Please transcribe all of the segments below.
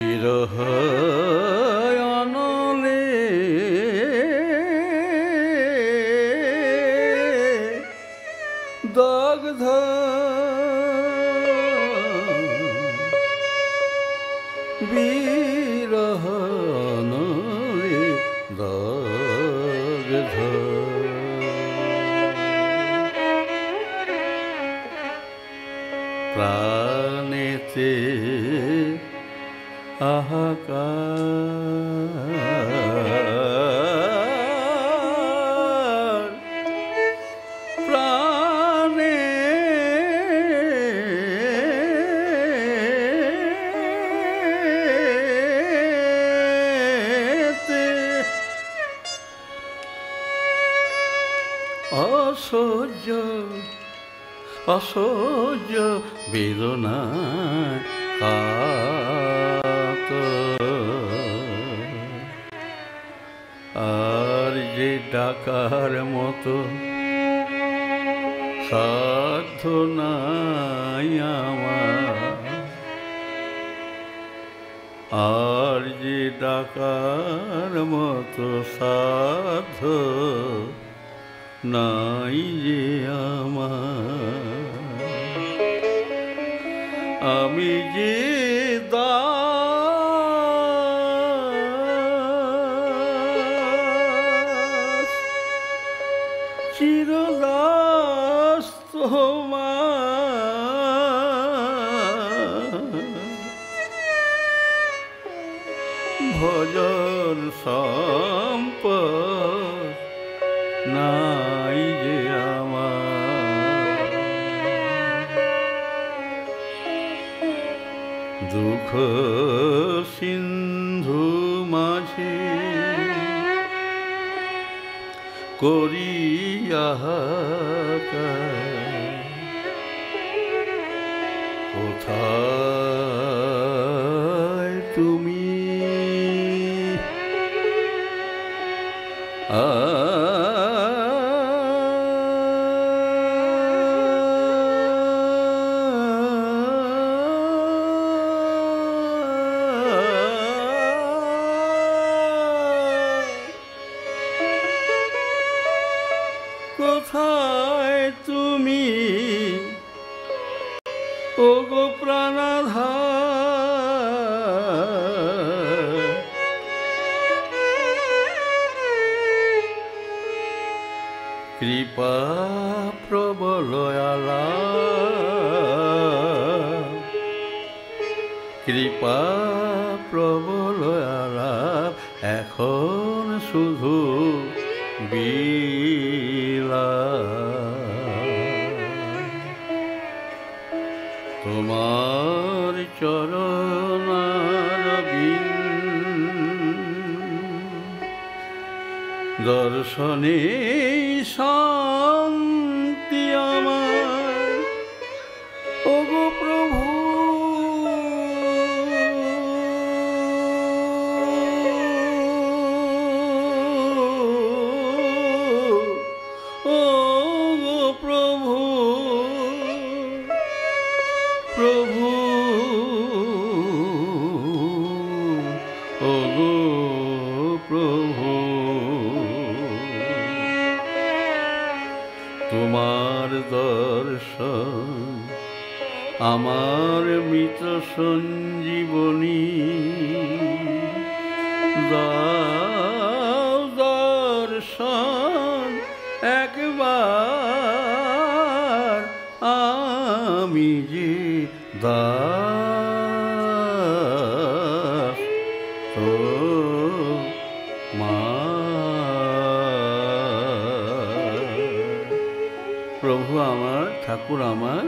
বিরহ অনলে দগ্ধ বিরহ অনলে দগ্ধ প্রাণেতে হাহাকার প্রাণেতে অসহ্য অসহ্য বেদনা আর যে ডাকার মতো সাধ্য নাই আমার, আর যে ডাকার মতো সাধ্য নাই যে আমার, আমি যে দাস চিরদাস তোমার, ভজন সম্পদ নাই যে আমার, দুঃখ সিন্ধু মাঝে করি হাহাকার, কোথায় তুমি কোথায় তুমি ওগো প্রাণাধার, কৃপা প্রবলয়ালা, কৃপা প্রবলয়ালা, এখন শুধু বিলা তোমার চরণারবিন্দ দর্শনে শান্তি আমার, ওগো প্রভু ওগো প্রভু প্রভু ওগো প্রভু, তোমার দর্শন আমার মৃত সঞ্জীবনী, দাও দর্শন একবার, আমি যে দাস তোমার। প্রভু আমার, ঠাকুর আমার,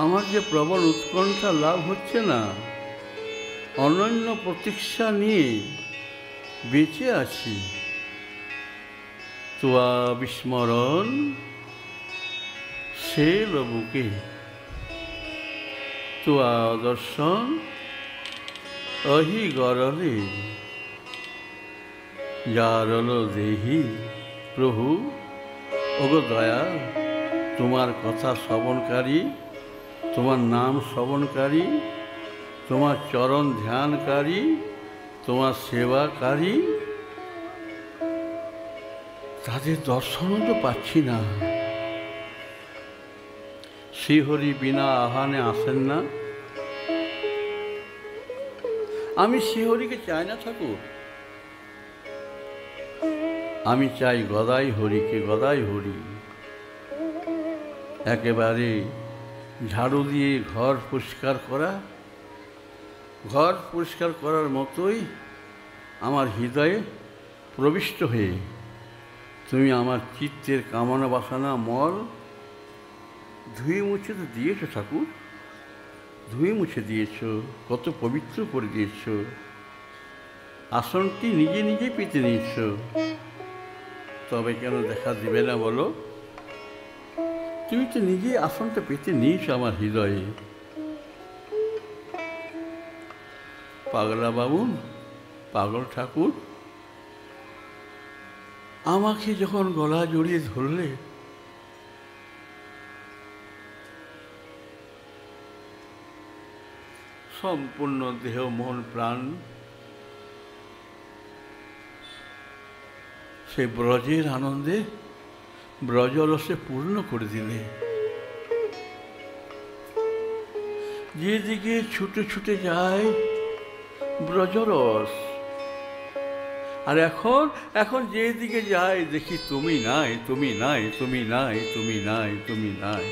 আমার যে প্রবল উৎকণ্ঠা লাভ হচ্ছে না, অনন্য প্রতীক্ষা নিয়ে বেঁচে আছি, তোয়া বিস্মরণ সেল বুকে, তোয়া দর্শন অহি গরলে, যারল দেহি। প্রভু ওগো দয়া, তোমার কথা শ্রবণকারী, তোমার নাম শ্রবণকারী, তোমার চরণ ধ্যানকারী, তোমার সেবাকারী, তাদের দর্শনও তো পাচ্ছি না। শ্রীহরি বিনা আহ্বানে আসেন না। আমি শ্রীহরিকে চাই না ঠাকুর, আমি চাই গদাই হরিকে, গদাই হরি। একেবারে ঝাড়ু দিয়ে ঘর পরিষ্কার করা, ঘর পরিষ্কার করার মতোই আমার হৃদয়ে প্রবিষ্ট হয়ে তুমি আমার চিত্তের কামনা বাসনা মল ধুয়ে মুছে তো দিয়েছ ঠাকুর, ধুয়ে মুছে দিয়েছ, কত পবিত্র করে দিয়েছ। আসনটি নিজে নিজে পেতে নিয়েছ, তবে কেন দেখা দিবে না বলো? তুমি তো নিজে আসনটা পেতে নিয়েছ আমার হৃদয়ে। পাগলা বাবুন, পাগল ঠাকুর, আমাকে যখন গলা জড়িয়ে ধরলে, সম্পূর্ণ দেহ মন প্রাণ সেই ব্রজের আনন্দে ব্রজরসে পূর্ণ করে দিলে। যেদিকে ছুটে ছুটে যায় ব্রজরস, আর এখন এখন যেদিকে যায় দেখি তুমি নাই, তুমি নাই, তুমি নাই, তুমি নাই, তুমি নাই।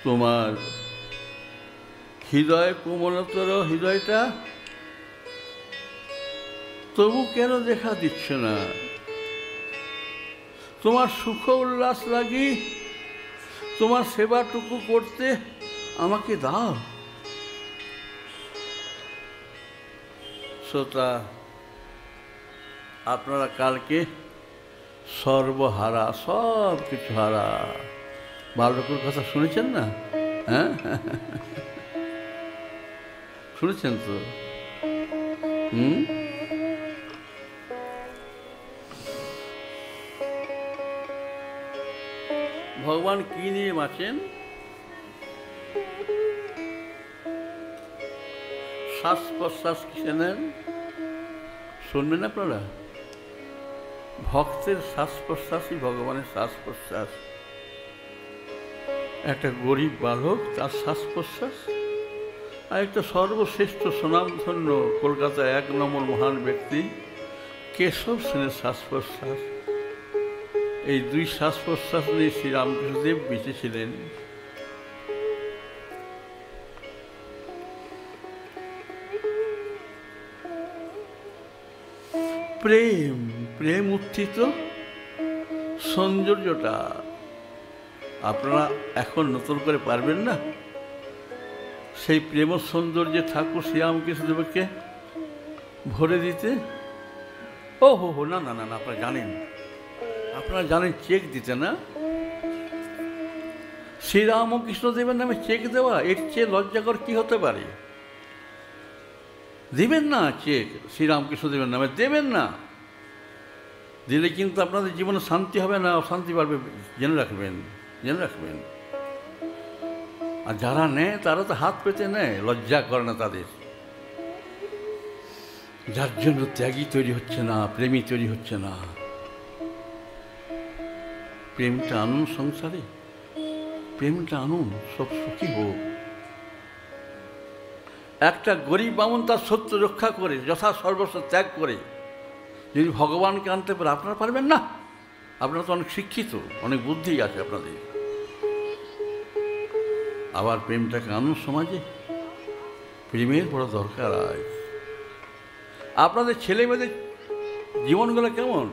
তোমার হৃদয় কোমলতর হৃদয়টা তবু কেন দেখা দিচ্ছে না? তোমার সুখ উল্লাস লাগি তোমার সেবাটুকু করতে আমাকে দাও। শ্রোতা, আপনারা কালকে সর্বহারা, সব কিছু হারা বালকের কথা শুনেছেন না? হ্যাঁ, শুনেছেন তো? ভগবান কি নিয়ে বাঁচেন? শ্বাস প্রশ্বাস কিসে নেন শুনবেন আপনারা? ভক্তের শ্বাস প্রশ্বাসই ভগবানের শ্বাস প্রশ্বাস। একটা গরিব বালক তার শ্বাস প্রশ্বাস, আর একটা সর্বশ্রেষ্ঠ সুনামধন্য কলকাতায় 1 নম্বর মহান ব্যক্তি কেশব সেনের শ্বাস প্রশ্বাস। এই 2 শ্বাস প্রশ্বাস নিয়ে শ্রীরামকৃষ্ণদেব বেঁচেছিলেন। প্রেম, প্রেম উত্থিত সৌন্দর্যটা আপনারা এখন নতুন করে পারবেন না। সেই প্রেম সৌন্দর্যে ঠাকুর শ্রীরামকৃষ্ণদেবকে ভরে দিতে। ও হো, না না না, আপনারা জানেন, আপনারা জানেন চেক দিতে না? শ্রীরামকৃষ্ণদেবের নামে চেক দেওয়া, এর চেয়ে লজ্জাকর কি হতে পারে? দিবেন না চেক, শ্রীরামকৃষ্ণদেবের নামে দেবেন না। দিলে কিন্তু আপনাদের জীবনে শান্তি হবে না, অশান্তি বাড়বে, জেনে রাখবেন, জেনে রাখবেন। আর যারা নেয় তারা তো হাত পেতে নেয়, লজ্জা করে না তাদের। যার জন্য ত্যাগী তৈরি হচ্ছে না, প্রেমী তৈরি হচ্ছে না। প্রেমটা আনুন সংসারে, প্রেমটা আনুন, সব সুখী হোক। একটা গরিব বামুন তার সত্য রক্ষা করে, যথা সর্বস্ব ত্যাগ করে যদি ভগবানকে আনতে পারে, আপনারা পারবেন না? আপনারা তো অনেক শিক্ষিত, অনেক বুদ্ধি আছে আপনাদের। আবার প্রেমটাকে আনুন সমাজে, প্রেমের বড় দরকার আজ। আপনাদের ছেলে মেয়েদের জীবনগুলো কেমন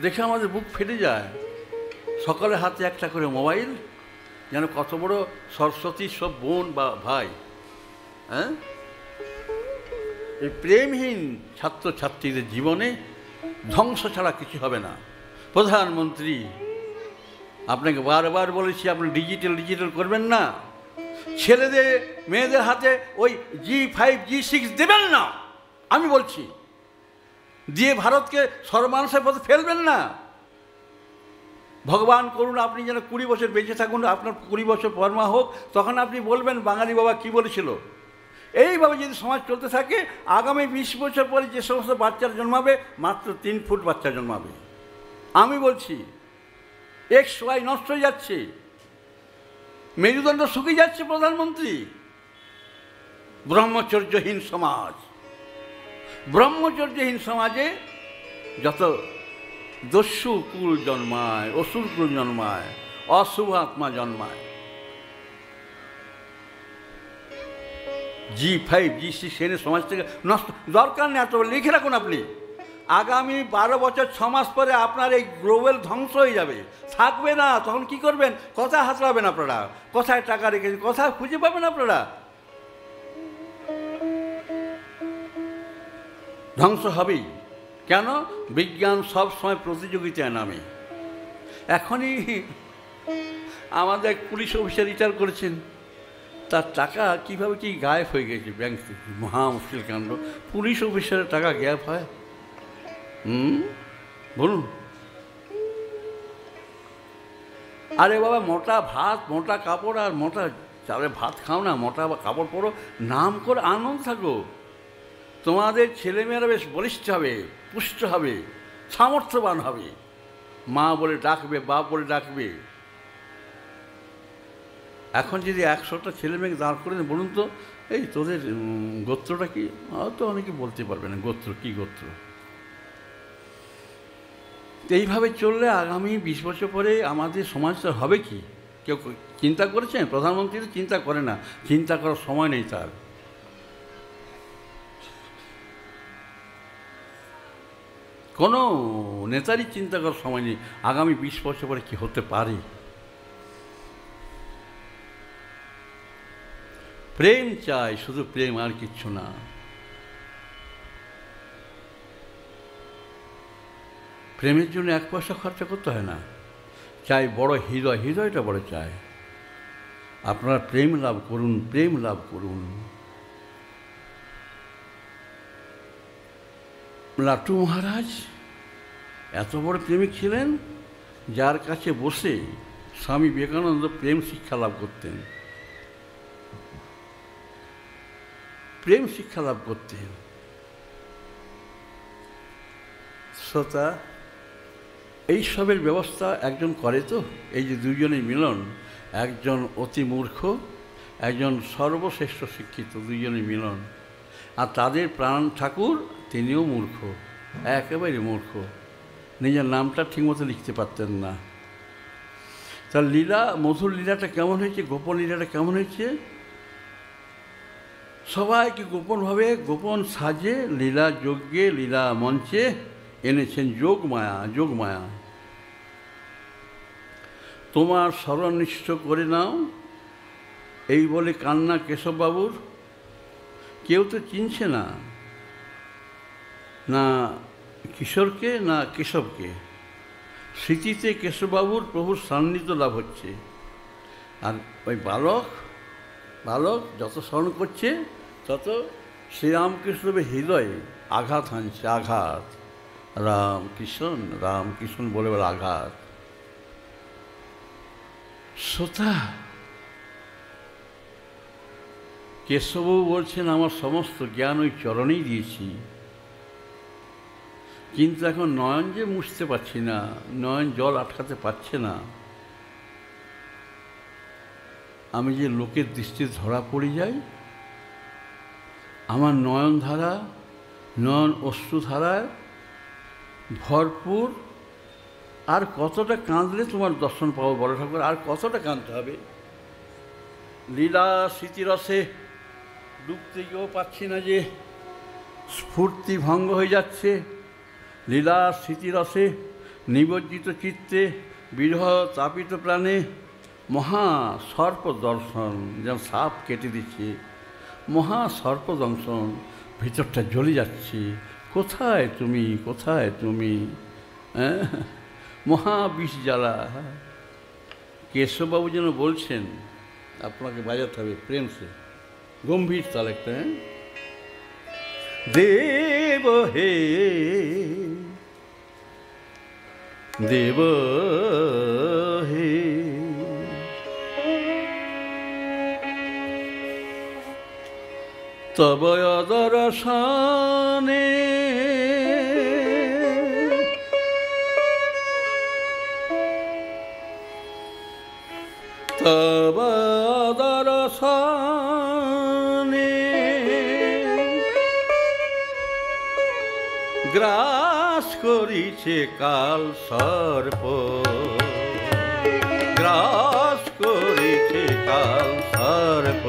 দেখে আমাদের বুক ফেটে যায়। সকলের হাতে একটা করে মোবাইল, যেন কত বড় সরস্বতী সব বোন বা ভাই। হ্যাঁ, এই প্রেমহীন ছাত্রছাত্রীদের জীবনে ধ্বংস ছাড়া কিছু হবে না। প্রধানমন্ত্রী, আপনাকে বারবার বলেছি আপনি ডিজিটাল করবেন না। ছেলেদের মেয়েদের হাতে ওই G5 G6 দেবেন না, আমি বলছি। দিয়ে ভারতকে সর্বমানুষের পথে ফেলবেন না। ভগবান করুন আপনি যেন 20 বছর বেঁচে থাকুন, আপনার 20 বছর পরমা হোক, তখন আপনি বলবেন বাঙালি বাবা কী বলেছিল। এইভাবে যদি সমাজ চলতে থাকে, আগামী 20 বছর পরে যে সমস্ত বাচ্চারা জন্মাবে, মাত্র 3 ফুট বাচ্চা জন্মাবে। আমি বলছি XY নষ্ট হয়ে যাচ্ছে, মেরুদণ্ড শুকিয়ে যাচ্ছে প্রধানমন্ত্রী। ব্রহ্মচর্যহীন সমাজ, ব্রহ্মচর্যহীন সমাজে যত দস্যু কুল জন্মায়, অসুর কুল জন্মায়, অশুভ আত্মা জন্মায়। G5 G6 সেনের সমাজ থেকে নষ্ট, দরকার নেই এত, লিখে রাখুন আপনি। আগামী 12 বছর 6 মাস পরে আপনার এই গ্লোবাল ধ্বংস হয়ে যাবে, থাকবে না। তখন কি করবেন? কোথায় হাতড়াবেন আপনারা? কোথায় টাকা রেখেছেন? কোথায় খুঁজে পাবেন আপনারা? ধ্বংস হবেই। কেন? বিজ্ঞান সব সময় প্রতিযোগিতায় নামে। এখনই আমাদের এক পুলিশ অফিসার রিটায়ার করেছেন, তার টাকা কীভাবে কি গায়েব হয়ে গেছে ব্যাংক থেকে। মহা মুশকিল কাণ্ড। পুলিশ অফিসারের টাকা গায়েব হয়? বলুন। আরে বাবা, মোটা ভাত, মোটা কাপড় আর মোটা চালে ভাত খাও না, মোটা কাপড় পরো, নাম করে আনন্দ থাকো। তোমাদের ছেলেমেয়েরা বেশ বলিষ্ঠ হবে, পুষ্ট হবে, সামর্থ্যবান হবে, মা বলে ডাকবে, বাপ বলে ডাকবে। এখন যদি 100টা ছেলে মেয়েকে দাঁড় করে বলুন তো, এই তোদের গোত্রটা কি, হয়তো অনেকে বলতে পারবে না গোত্র কি গোত্র। এইভাবে চললে আগামী 20 বছর পরে আমাদের সমাজটা হবে কি? কেউ চিন্তা করেছেন? প্রধানমন্ত্রী তো চিন্তা করে না, চিন্তা করার সময় নেই তার। কোনো নেতারই চিন্তা করার সময় নেই আগামী 20 বছর পরে কী হতে পারে। প্রেম চাই, শুধু প্রেম, আর কিচ্ছু না। প্রেমের জন্য 1 পয়সা খরচা করতে হয় না। চাই বড় হৃদয়, হৃদয়টা বড় চাই। আপনারা প্রেম লাভ করুন, প্রেম লাভ করুন। লাটু মহারাজ এত বড় প্রেমিক ছিলেন, যার কাছে বসে স্বামী বিবেকানন্দ প্রেম শিক্ষা লাভ করতেন, প্রেম শিক্ষা লাভ করতেন। শ্রোতা, এইসবের ব্যবস্থা একজন করে তো? এই যে দুজনের মিলন, একজন অতি মূর্খ, একজন সর্বশ্রেষ্ঠ শিক্ষিত, দুজনের মিলন। আর তাদের প্রাণ ঠাকুর, তিনিও মূর্খ, একেবারে মূর্খ, নিজের নামটা ঠিকমতো লিখতে পারতেন না। তার লীলা, মধুর লীলাটা কেমন হয়েছে, গোপন লীলাটা কেমন হয়েছে? সবাইকে গোপনভাবে, গোপন সাজে লীলা যজ্ঞে, লীলা মঞ্চে এনেছেন যোগমায়া, যোগমায়া। তোমার শরণনিষ্ঠ করে নাও, এই বলে কান্না কেশববাবুর। কেউ তো চিনছে না, না কিশোরকে না কেশবকে। স্মৃতিতে কেশববাবুর প্রভুর সান্নিধ্য লাভ হচ্ছে। আর ওই বালক যত স্মরণ করছে, তত শ্রীরামকৃষ্ণের হৃদয়ে আঘাত হানছে, আঘাত। রামকৃষ্ণ বলে বলে আঘাত। শ্রোতা, কেশববাবু বলছেন আমার সমস্ত জ্ঞান ওই চরণেই দিয়েছি, কিন্তু এখন নয়ন যে মুছতে পারছি না, নয়ন জল আটকাতে পারছে না। আমি যে লোকের দৃষ্টিতে ধরা পড়ে যাই, আমার নয়নধারা, নয়ন অশ্রুধারায় ভরপুর। আর কতটা কাঁদলে তোমার দর্শন পাবো বড় ঠাকুর? আর কতটা কাঁদতে হবে? লীলা স্মৃতিরসে ডুবতে গিয়েও পাচ্ছি না, যে স্ফূর্তি ভঙ্গ হয়ে যাচ্ছে। লীলা স্মৃতিরসে নিমজ্জিত চিত্তে, বিরহ তাপিত প্রাণে মহা সর্প দর্শন, যেন সাপ কেটে দিচ্ছে, মহা সর্প দংশন, ভিতরটা জ্বলে যাচ্ছে। কোথায় তুমি, কোথায় তুমি? মহা বিষ জ্বালা। কেশববাবু যেন বলছেন, আপনাকে বাজাতে হবে প্রেম সে, গম্ভীর তাল একটা। দেব হে দেব তব দর্শনে তব দর্শনে গ্রাস করিছে কাল সর্প, গ্রাস করিছে কাল সর্প।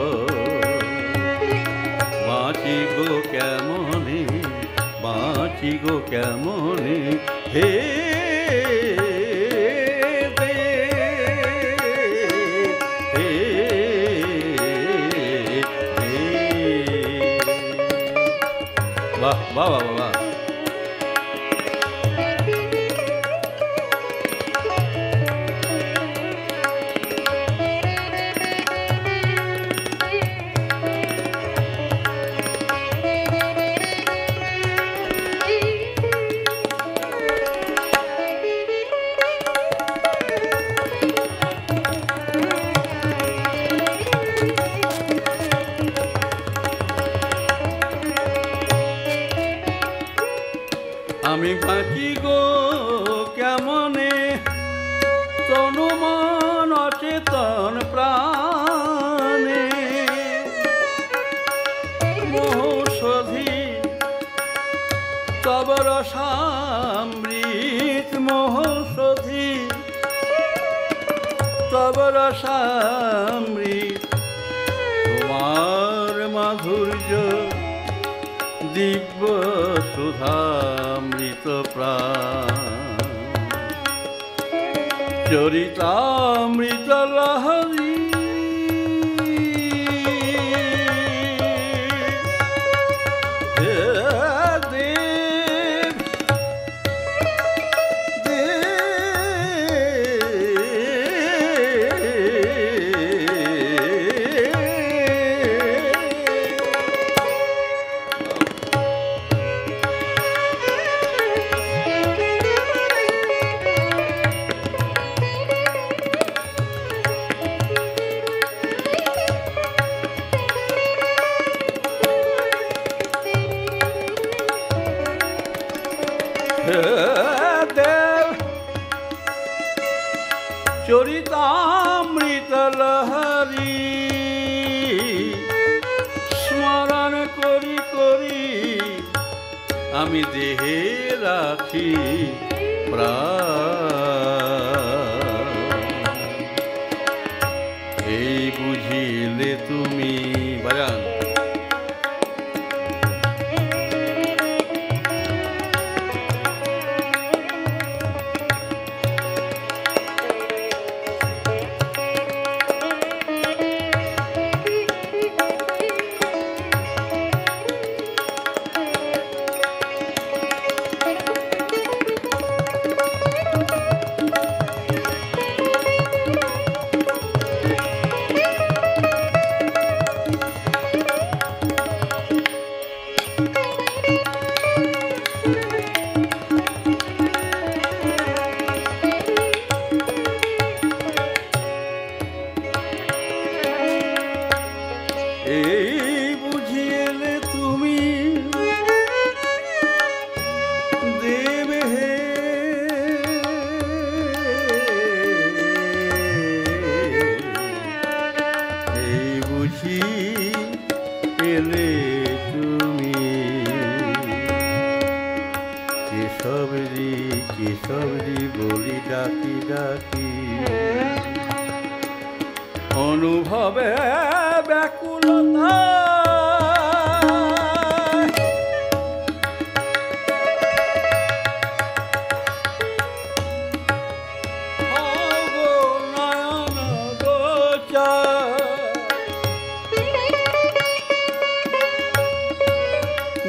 বাঁচি গো কেমনে, বাঁচি গো কেমনে, হে বাহ বাহ বাহ বাহ। আমি বাঁচি গো কেমনে, তনু মন অচেতন প্রাণে, মোহশোধি তব রসামৃত, মোহশোধি তব রসামৃত। তোমার মাধুর্য দিব্য সুধামৃত প্রাণ, চরিতামৃত লহরী। দেব চরিতামৃত লহরী, স্মরণ করি করি আমি দেহে রাখি প্রাণ। এই বুঝিলে তুমি বাজান এই বুঝিলে তুমি দেবে হে, এই বুঝি এলে তুমি কেশবরী কেশবরী বলি ডাকি ডাকি, অনুভবে ব্যাকুলতা নয়ন গোচর,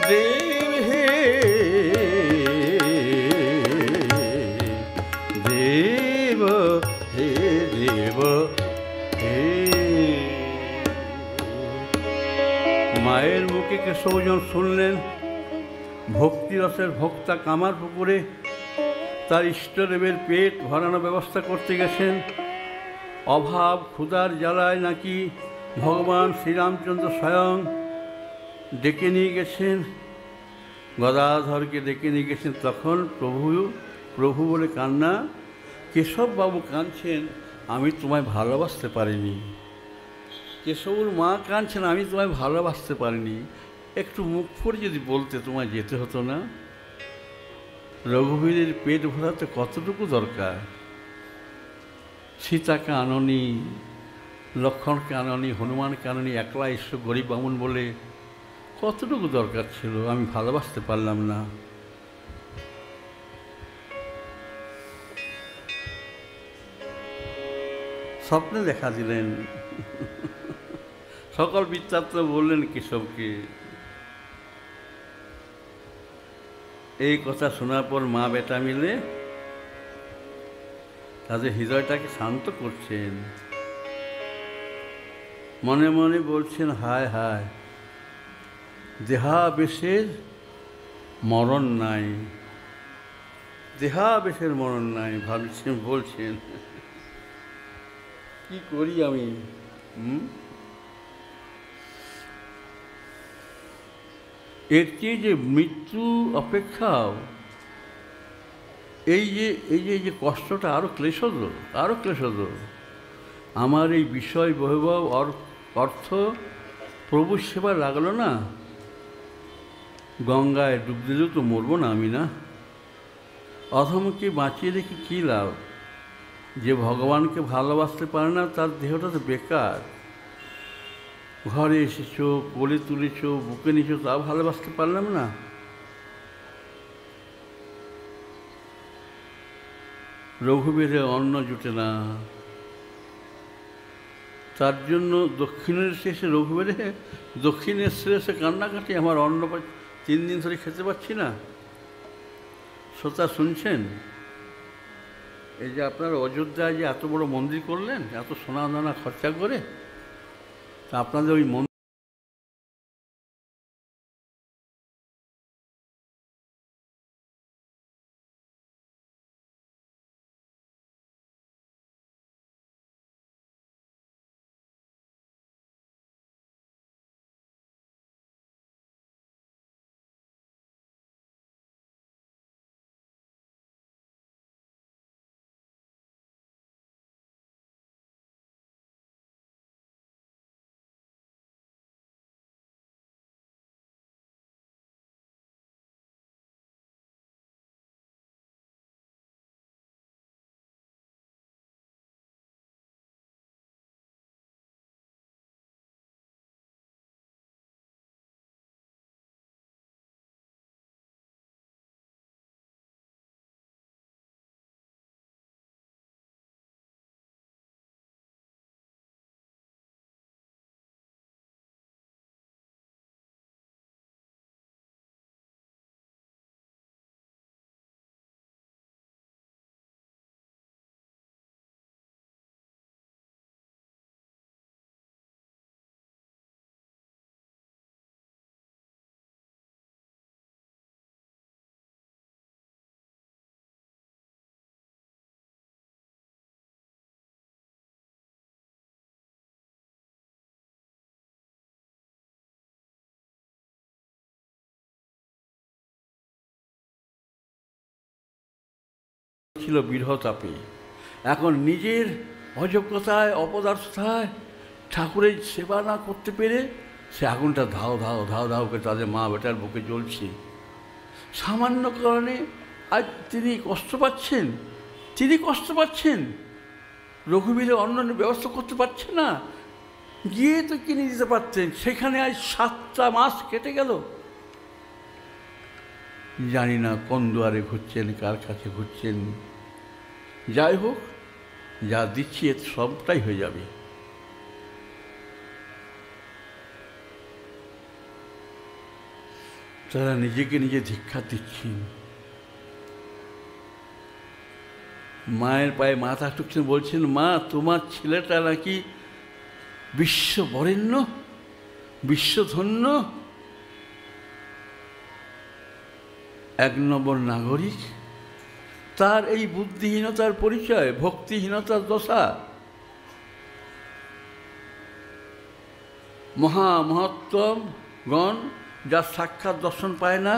দেব হে দেব হে দেব হে। মায়ের মুখে কেশবজন শুনলেন ভক্তিরসের ভোক্তা কামার পুকুরে তার ইষ্টদেবের পেট ভরানোর ব্যবস্থা করতে গেছেন। অভাব ক্ষুধার জ্বালায় নাকি ভগবান শ্রীরামচন্দ্র স্বয়ং ডেকে নিয়ে গেছেন, গদাধরকে ডেকে নিয়ে গেছেন। তখন প্রভু বলে কান্না, কেশববাবু কাঁদছেন, আমি তোমায় ভালোবাসতে পারিনি। কেশবুর মা কাঁদছেন, আমি তোমায় ভালোবাসতে পারিনি, একটু মুখ ফুটে যদি বলতে তোমায় যেতে হতো না। রঘুবীরের পেট ভরাতে কতটুকু দরকার? সীতাকে আননি, লক্ষ্মণকে আননি, হনুমানকে আননি, একলা ঈশ্বর গরিব বামুন বলে কতটুকু দরকার ছিল? আমি ভালোবাসতে পারলাম না। স্বপ্নে দেখা দিলেন, সকল বৃত্তান্ত বললেন কেশবকে। এই কথা শোনার পর মা বেটা মিলে তাদের হৃদয়টাকে শান্ত করছেন, মনে মনে বলছেন, হায় হায়, দেহাবেশের মরণ নাই, দেহাবেশের মরণ নাই। ভাবছেন, বলছেন, কি করি আমি? এর চেয়ে যে মৃত্যু অপেক্ষাও এই যে কষ্টটা আরও ক্লেশদ। আমার এই বিষয় বৈভব অর্থ প্রভুর সেবা লাগলো না, গঙ্গায় ডুব দিলেও তো মরবো না আমি, না? অধমকে বাঁচিয়ে রেখে কী লাভ? যে ভগবানকে ভালোবাসতে পারে না, তার দেহটা তো বেকার। ঘরে এসেছো, কোলে তুলেছ, বুকে নিয়েছো, তাও ভালোবাসতে পারলাম না। রঘুবীরে অন্ন জুটে না, তার জন্য দক্ষিণেশ্বরে এসে কান্নাকাটি, আমার অন্ন 3 দিন ধরে খেতে পাচ্ছি না। শ্রোতা শুনছেন? এই যে আপনারা অযোধ্যায় যে এত বড় মন্দির করলেন, এত সোনা দানা খরচা করে, তা আপনাদের ওই মন্দির ছিল বিরহতাপে। এখন নিজের অযোগ্যতায়, অপদার্থতায় ঠাকুরের সেবা না করতে পেরে সে আগুনটা ধাও করে তাদের মা বেটার বুকে জ্বলছে। সামান্য কারণে আজ তিনি কষ্ট পাচ্ছেন। রঘুবীরে অন্যান্য ব্যবস্থা করতে পারছে না, গিয়ে তো কিনে দিতে পারতেন। সেখানে আজ 7টা মাস কেটে গেল। জানি না কোন দুয়ারে ঘুরছেন, কার কাছে ঘুরছেন। যাই হোক, যা দিচ্ছি এর সবটাই হয়ে যাবে। তারা নিজেকে নিজে ধিক্ষা দিচ্ছেন, মায়ের পায়ে মাথা টুকছেন, বলছেন, মা, তোমার ছেলেটা নাকি বিশ্ববরেণ্য, বিশ্বধন্য, 1 নম্বর নাগরিক। তার এই বুদ্ধিহীনতার পরিচয়, ভক্তিহীনতার দশা। মহামহত্তমগণ যার সাক্ষাৎ দর্শন পায় না,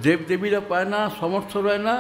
দেবদেবীরা পায় না, সমর্থ রয় না,